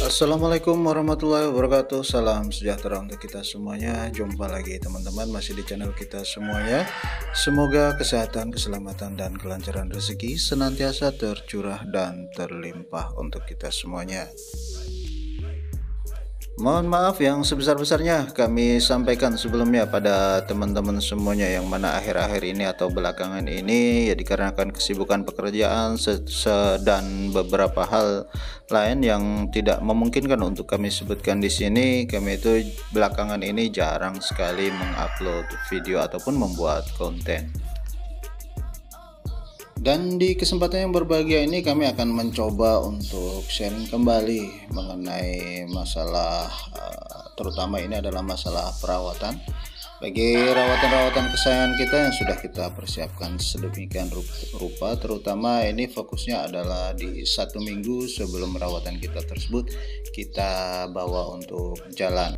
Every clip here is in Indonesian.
Assalamualaikum warahmatullahi wabarakatuh. Salam sejahtera untuk kita semuanya. Jumpa lagi teman-teman, masih di channel kita semuanya. Semoga kesehatan, keselamatan, dan kelancaran rezeki senantiasa tercurah dan terlimpah untuk kita semuanya. Mohon maaf yang sebesar-besarnya kami sampaikan sebelumnya pada teman-teman semuanya, yang mana akhir-akhir ini atau belakangan ini ya dikarenakan kesibukan pekerjaan dan beberapa hal lain yang tidak memungkinkan untuk kami sebutkan di sini, kami itu belakangan ini jarang sekali mengupload video ataupun membuat konten. Dan di kesempatan yang berbahagia ini kami akan mencoba untuk sharing kembali mengenai masalah terutama ini adalah masalah perawatan bagi rawatan-rawatan kesayangan kita yang sudah kita persiapkan sedemikian rupa. Terutama ini fokusnya adalah di 1 minggu sebelum rawatan kita tersebut kita bawa untuk jalan.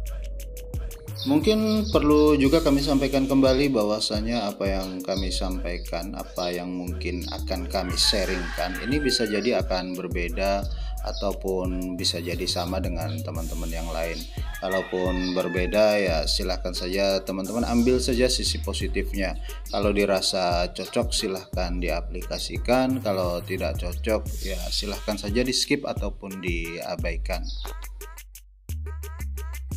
Mungkin perlu juga kami sampaikan kembali bahwasanya apa yang kami sampaikan, apa yang mungkin akan kami sharingkan ini bisa jadi akan berbeda ataupun bisa jadi sama dengan teman-teman yang lain. Kalaupun berbeda ya silahkan saja teman-teman ambil saja sisi positifnya. Kalau dirasa cocok silahkan diaplikasikan, kalau tidak cocok ya silahkan saja di skip ataupun diabaikan.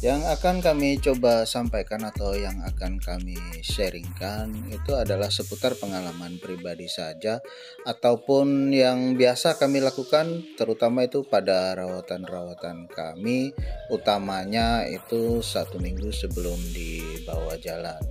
Yang akan kami coba sampaikan atau yang akan kami sharingkan itu adalah seputar pengalaman pribadi saja ataupun yang biasa kami lakukan, terutama itu pada rawatan-rawatan kami, utamanya itu 1 minggu sebelum dibawa jalan.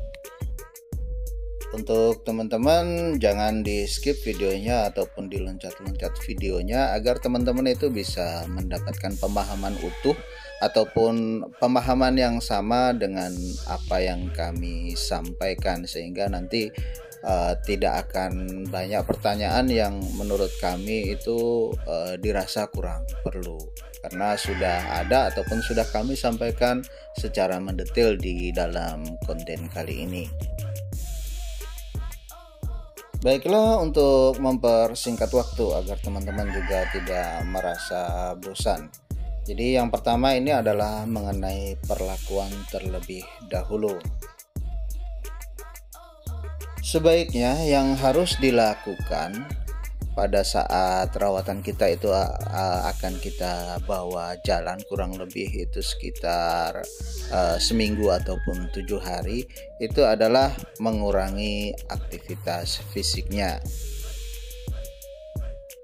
Untuk teman-teman jangan di skip videonya ataupun diloncat-loncat videonya agar teman-teman itu bisa mendapatkan pemahaman utuh ataupun pemahaman yang sama dengan apa yang kami sampaikan, sehingga nanti tidak akan banyak pertanyaan yang menurut kami itu dirasa kurang perlu, karena sudah ada ataupun sudah kami sampaikan secara mendetail di dalam konten kali ini. Baiklah, untuk mempersingkat waktu agar teman-teman juga tidak merasa bosan. Jadi yang pertama ini adalah mengenai perlakuan terlebih dahulu. Sebaiknya yang harus dilakukan pada saat rawatan kita itu akan kita bawa jalan kurang lebih itu sekitar seminggu ataupun 7 hari, itu adalah mengurangi aktivitas fisiknya.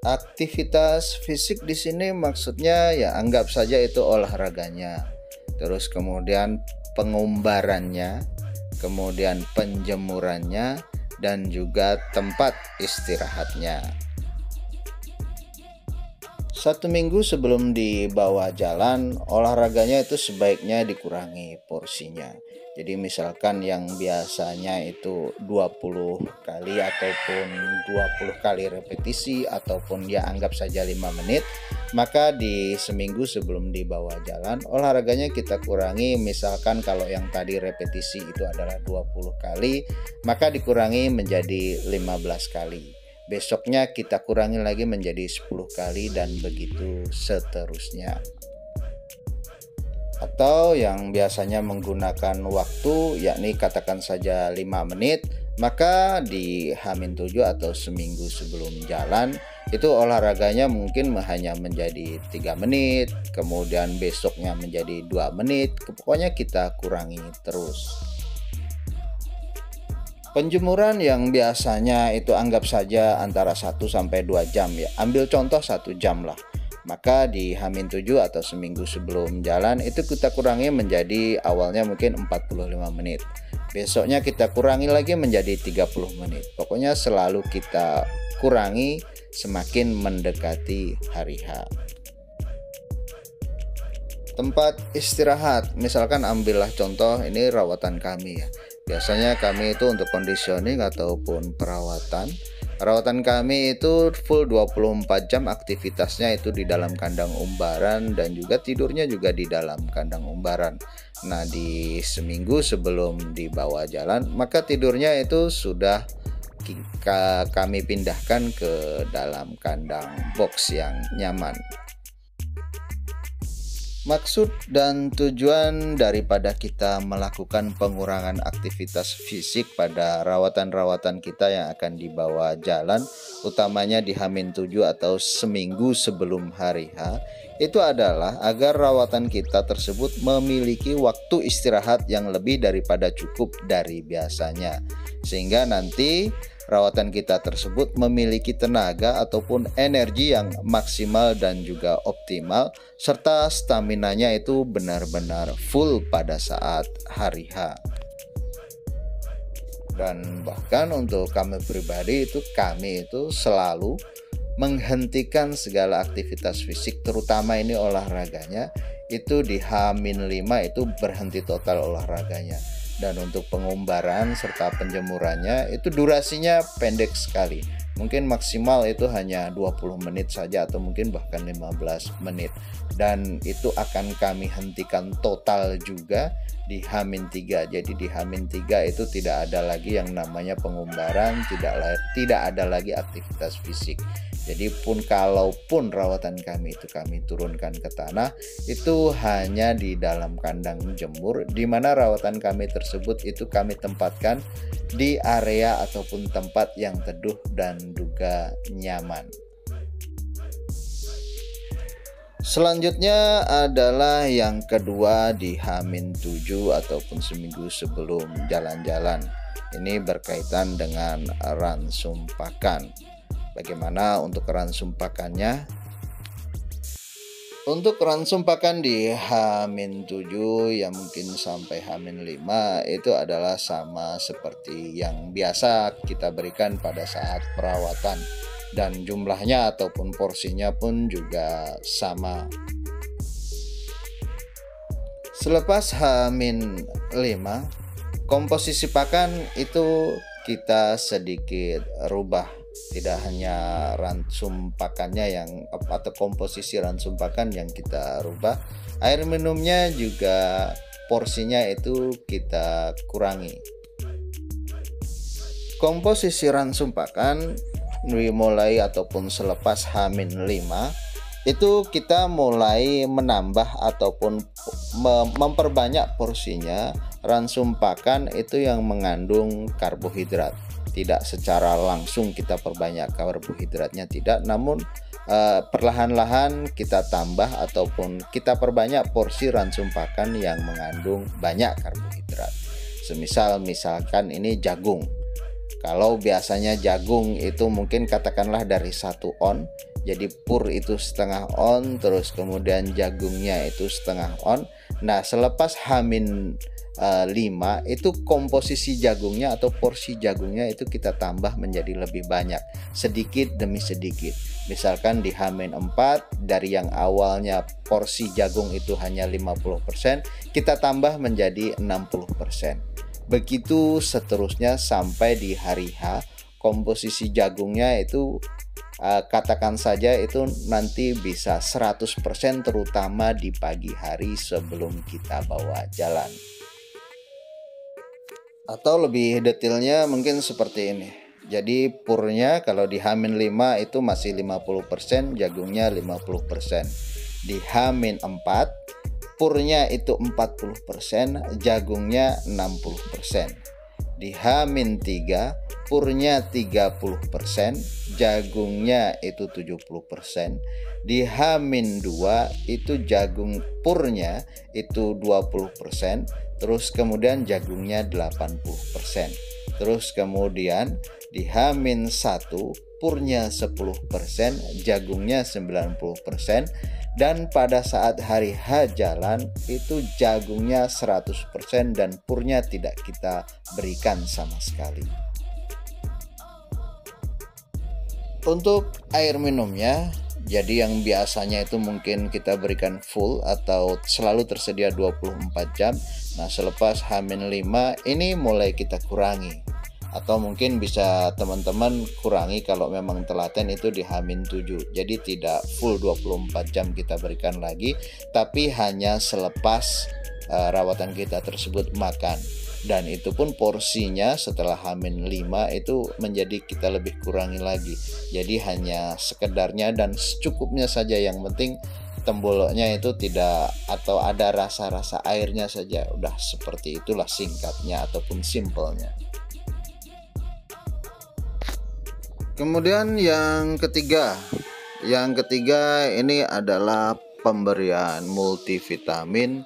Aktivitas fisik di sini maksudnya ya anggap saja itu olahraganya, terus kemudian pengumbarannya, kemudian penjemurannya, dan juga tempat istirahatnya. 1 minggu sebelum dibawa jalan, olahraganya itu sebaiknya dikurangi porsinya. Jadi misalkan yang biasanya itu 20 kali ataupun 20 kali repetisi ataupun ya anggap saja 5 menit, maka di seminggu sebelum dibawa jalan olahraganya kita kurangi. Misalkan kalau yang tadi repetisi itu adalah 20 kali, maka dikurangi menjadi 15 kali. Besoknya kita kurangi lagi menjadi 10 kali dan begitu seterusnya. Atau yang biasanya menggunakan waktu yakni katakan saja 5 menit, maka di H-7 atau seminggu sebelum jalan itu olahraganya mungkin hanya menjadi 3 menit, kemudian besoknya menjadi 2 menit, pokoknya kita kurangi terus. Penjemuran yang biasanya itu anggap saja antara 1 sampai 2 jam ya, ambil contoh 1 jam lah. Maka di H-7 atau seminggu sebelum jalan itu kita kurangi menjadi awalnya mungkin 45 menit. Besoknya kita kurangi lagi menjadi 30 menit. Pokoknya selalu kita kurangi semakin mendekati hari H. Tempat istirahat, misalkan ambillah contoh ini rawatan kami ya. Biasanya kami itu untuk conditioning ataupun perawatan Rawatan kami itu full 24 jam aktivitasnya itu di dalam kandang umbaran, dan juga tidurnya juga di dalam kandang umbaran. Nah, di seminggu sebelum dibawa jalan, maka tidurnya itu sudah kami pindahkan ke dalam kandang box yang nyaman. Maksud dan tujuan daripada kita melakukan pengurangan aktivitas fisik pada rawatan-rawatan kita yang akan dibawa jalan, utamanya di H-7 atau seminggu sebelum hari H, itu adalah agar rawatan kita tersebut memiliki waktu istirahat yang lebih daripada cukup dari biasanya, sehingga nanti rawatan kita tersebut memiliki tenaga ataupun energi yang maksimal dan juga optimal, serta staminanya itu benar-benar full pada saat hari H. Dan bahkan untuk kami pribadi kami itu selalu menghentikan segala aktivitas fisik, terutama ini olahraganya, itu di H-5 itu berhenti total olahraganya. Dan untuk pengumbaran serta penjemurannya itu durasinya pendek sekali. Mungkin maksimal itu hanya 20 menit saja atau mungkin bahkan 15 menit. Dan itu akan kami hentikan total juga di H-3. Jadi di H-3 itu tidak ada lagi yang namanya pengumbaran, tidak ada lagi aktivitas fisik. Jadi kalaupun rawatan kami itu kami turunkan ke tanah, itu hanya di dalam kandang jemur, di mana rawatan kami tersebut itu kami tempatkan di area ataupun tempat yang teduh dan juga nyaman. Selanjutnya adalah yang kedua di H-7 ataupun seminggu sebelum jalan-jalan. Ini berkaitan dengan ransum pakan. Bagaimana untuk ransum pakannya? Untuk ransum pakan di H-7 yang mungkin sampai H-5 itu adalah sama seperti yang biasa kita berikan pada saat perawatan, dan jumlahnya ataupun porsinya pun juga sama. Selepas H-5, komposisi pakan itu kita sedikit rubah. Tidak hanya ransum pakannya atau komposisi ransum pakan yang kita rubah, air minumnya juga porsinya itu kita kurangi. Komposisi ransum pakan dimulai ataupun selepas H-5 itu kita mulai menambah ataupun memperbanyak porsinya ransum pakan itu yang mengandung karbohidrat. Tidak secara langsung kita perbanyak karbohidratnya, tidak, namun perlahan-lahan kita tambah ataupun kita perbanyak porsi ransum pakan yang mengandung banyak karbohidrat. Misalkan ini jagung. Kalau biasanya jagung itu mungkin katakanlah dari 1 on, jadi pur itu setengah on, terus kemudian jagungnya itu setengah on. Nah, selepas H-5 itu komposisi jagungnya atau porsi jagungnya itu kita tambah menjadi lebih banyak, sedikit demi sedikit. Misalkan di H-4 dari yang awalnya porsi jagung itu hanya 50%, kita tambah menjadi 60%. Begitu seterusnya sampai di hari H, komposisi jagungnya itu katakan saja itu nanti bisa 100%, terutama di pagi hari sebelum kita bawa jalan. Atau lebih detailnya mungkin seperti ini. Jadi purnya kalau di H-5 itu masih 50%, jagungnya 50%. Di H-4 purnya itu 40%, jagungnya 60%. Di H-3 purnya 30%, jagungnya itu 70%. Di H-2 itu jagung purnya itu 20%, terus kemudian jagungnya 80%. Terus kemudian di H-1 purnya 10%, jagungnya 90%. Dan pada saat hari H jalan itu jagungnya 100% dan purnya tidak kita berikan sama sekali. Untuk air minumnya, jadi yang biasanya itu mungkin kita berikan full atau selalu tersedia 24 jam. Nah, selepas H-5 ini mulai kita kurangi. atau mungkin bisa teman-teman kurangi kalau memang telaten itu di H-7. Jadi tidak full 24 jam kita berikan lagi, tapi hanya selepas rawatan kita tersebut makan. Dan itu pun porsinya setelah H-5 itu menjadi kita lebih kurangi lagi. Jadi hanya sekedarnya dan secukupnya saja, yang penting temboloknya itu tidak atau ada rasa-rasa airnya saja. Udah seperti itulah singkatnya ataupun simpelnya. Kemudian yang ketiga ini adalah pemberian multivitamin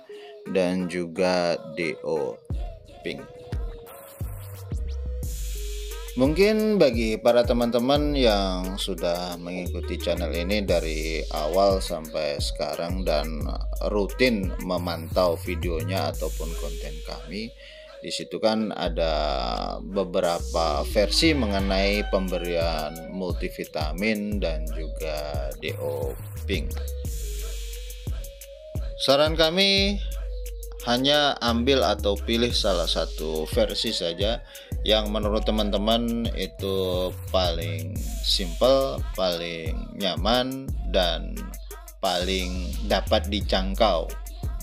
dan juga DO Pink. Mungkin bagi para teman-teman yang sudah mengikuti channel ini dari awal sampai sekarang dan rutin memantau videonya ataupun konten kami, di situ kan ada beberapa versi mengenai pemberian multivitamin dan juga DO Pink. Saran kami hanya ambil atau pilih salah satu versi saja yang menurut teman-teman itu paling simple, paling nyaman, dan paling dapat dijangkau,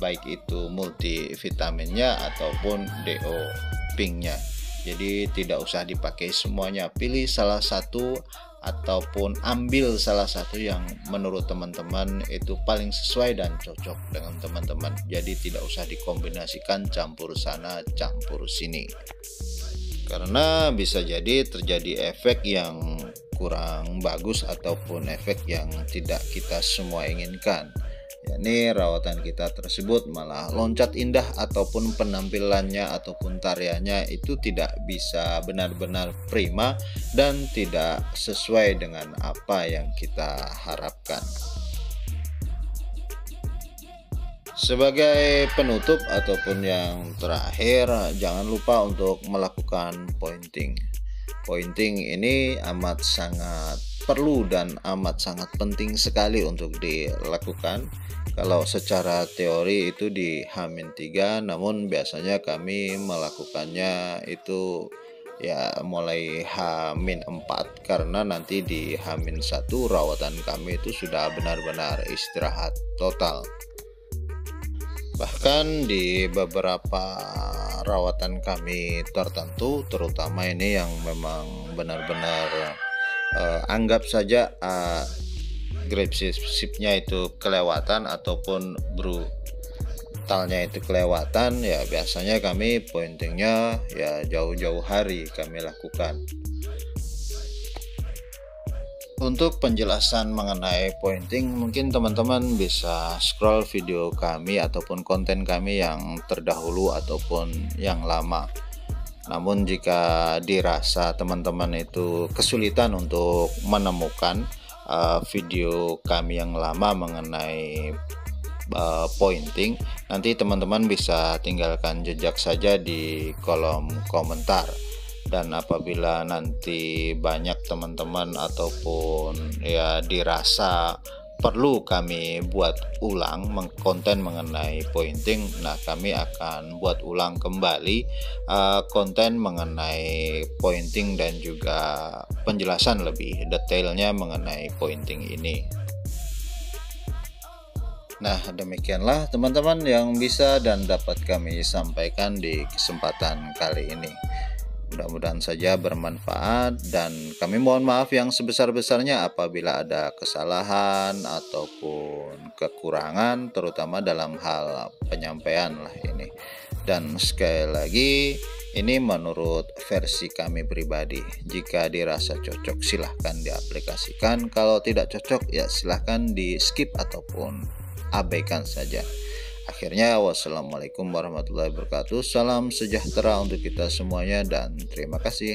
baik itu multivitaminnya ataupun DO Pinknya. Jadi tidak usah dipakai semuanya, pilih salah satu ataupun ambil salah satu yang menurut teman-teman itu paling sesuai dan cocok dengan teman-teman. Jadi tidak usah dikombinasikan campur sana campur sini, karena bisa jadi terjadi efek yang kurang bagus ataupun efek yang tidak kita semua inginkan, yakni rawatan kita tersebut malah loncat indah ataupun penampilannya ataupun tariannya itu tidak bisa benar-benar prima dan tidak sesuai dengan apa yang kita harapkan. Sebagai penutup ataupun yang terakhir, jangan lupa untuk melakukan pointing. Pointing ini amat sangat perlu dan amat sangat penting sekali untuk dilakukan. Kalau secara teori itu di H-3, namun biasanya kami melakukannya itu ya mulai H-4, karena nanti di H-1 rawatan kami itu sudah benar-benar istirahat total. Bahkan di beberapa rawatan kami tertentu, terutama ini yang memang benar-benar anggap saja grip shiftnya itu kelewatan ataupun brutalnya itu kelewatan, ya biasanya kami pointingnya ya jauh-jauh hari kami lakukan. Untuk penjelasan mengenai pointing, mungkin teman-teman bisa scroll video kami ataupun konten kami yang terdahulu ataupun yang lama. Namun jika dirasa teman-teman itu kesulitan untuk menemukan video kami yang lama mengenai pointing, nanti teman-teman bisa tinggalkan jejak saja di kolom komentar. Dan apabila nanti banyak teman-teman ataupun ya dirasa perlu kami buat ulang konten mengenai pointing, nah kami akan buat ulang kembali konten mengenai pointing dan juga penjelasan lebih detailnya mengenai pointing ini. Nah, demikianlah teman-teman yang bisa dan dapat kami sampaikan di kesempatan kali ini. Mudah-mudahan saja bermanfaat, dan kami mohon maaf yang sebesar-besarnya apabila ada kesalahan ataupun kekurangan, terutama dalam hal penyampaian lah ini. Dan sekali lagi, ini menurut versi kami pribadi. Jika dirasa cocok silahkan diaplikasikan, kalau tidak cocok ya silahkan di skip ataupun abaikan saja. Akhirnya, wassalamualaikum warahmatullahi wabarakatuh. Salam sejahtera untuk kita semuanya dan terima kasih.